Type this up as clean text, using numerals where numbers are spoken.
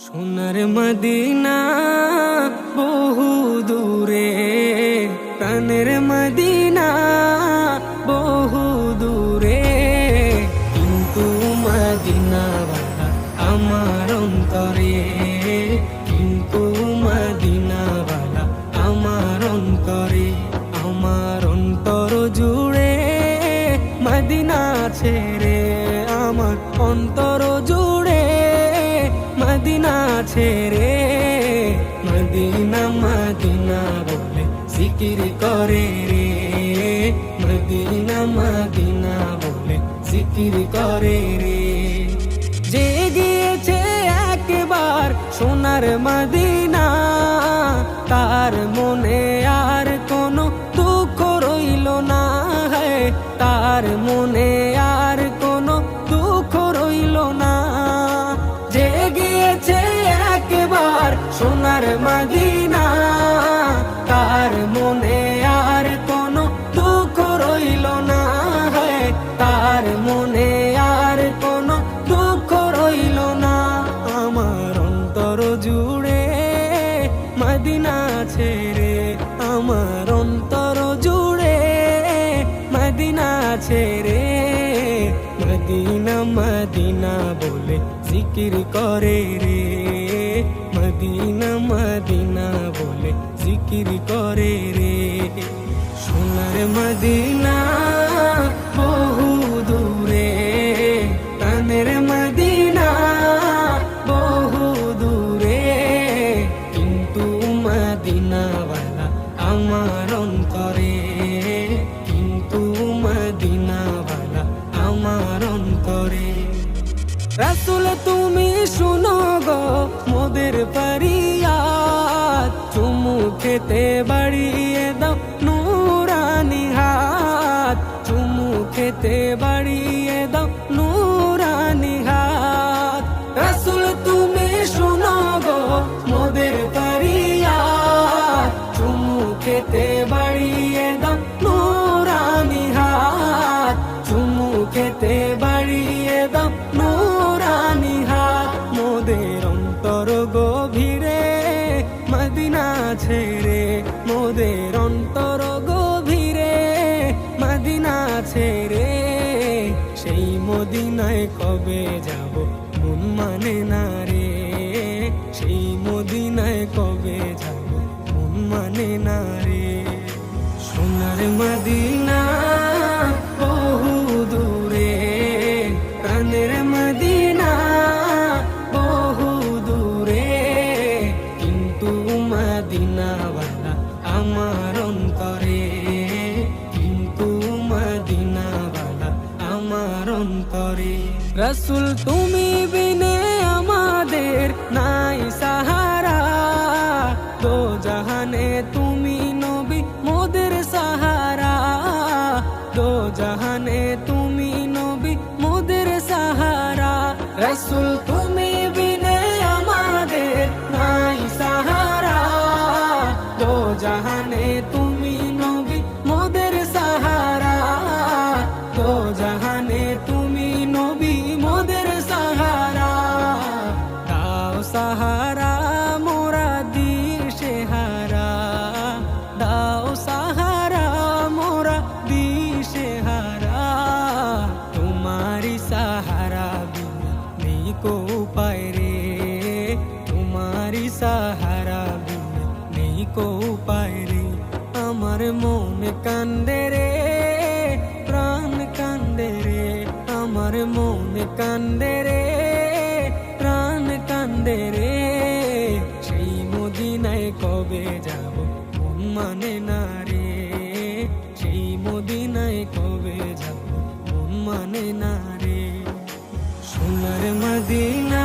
সোনার মদিনা বহু দূরে, প্রাণের মদিনা বহু দূরে, কিন্তু মদিনাওয়ালা আমার অন্তরে, কিন্তু মদিনাওয়ালা আমার অন্তরে, আমার অন্তর জুড়ে মদিনা ছেড়ে, আমার অন্তর জুড়ে মদিনা ছেড়ে, মদিনা মদিনা বলে জিকির করে রে, মদিনা মদিনা বলে জিকির করে রে। যে গিয়েছে একবার সোনার মদিনা, তার মনে আর কোনো দুঃখ রইল না, তার মনে আর কোনো দুঃখ রইল না। যে গিয়েছে একবার সোনার মদিনা, তার মনে আর কোনো দুঃখ রইল না, তার মনে আর কোনো দুঃখ রইল না। আমার অন্তর জুড়ে মদিনা ছেড়ে, আমার অন্তর জুড়ে মদিনা ছেড়ে, মদিনা মদিনা বলে জিকির করে রে, মদিনা মদিনা বলে জিকির করে রে। সোনার মদিনা বহু দূরে, প্রাণের মদিনা বহু দূরে, কিন্তু মদিনাওয়ালা আমার অন্তরে, কিন্তু মদিনাওয়ালা আমার অন্তরে। রাসূল তুমি শুনো গো মোদের ফরিয়াদ, চুমু খেতে বাড়িয়ে দাও নূরানি হাত, চুমু খেতে বাড়িয়ে দাও নূরানি হাত। রাসূল তুমি শুনো গো মোদের ফরিয়াদ, চুমু খেতে বাড়িয়ে দাও নূরানি হাত, চুমু খেতে বাড়িয়ে দাও নূরানি হাত। মোদের অন্তর গভীরে মদিনা ছেড়ে, মোদের অন্তর গভীরে মদিনা ছেড়ে, সেই মদিনায় কবে যাব মন মানে না রে, সেই মদিনায় কবে যাব মন মানে না রে। সোনার মদিনা বহু দূরে, প্রাণের মদিনা বহু দূরে, কিন্তু মদিনাওয়ালা আমার অন্তরে, কিন্তু মদিনাওয়ালা আমার অন্তরে। রাসূল তুমি বিনে আমাদের নাই সাহারা, দো জাহানে তুমি নবী মোদের সাহারা, দো জাহানে তুমি নবী মোদের সাহারা। রাসূল তুমি বিনে আমাদের নাই সাহারা, দো জাহানে তুমি নবী মোদের সাহারা, দো জাহানে তুমি নবী মোদের সাহারা। দাও সাহারা মোরা দিশে হারা, দাও সাহারা মোরা দিশে হারা, তোমারি সাহারা বিনা নেই কো উপায় রে, তোমারি সাহারা বিনা নেই কো উপায় রে। আমার মন কান্দে রে, প্রাণ কান্দে রে, আমার মন কান্দে রে, প্রাণ কান্দে রে, সেই মদিনায় কবে যাব মন মানে না রে, সেই মদিনায় কবে যাব মন মানে না রে। সোনার মদিনা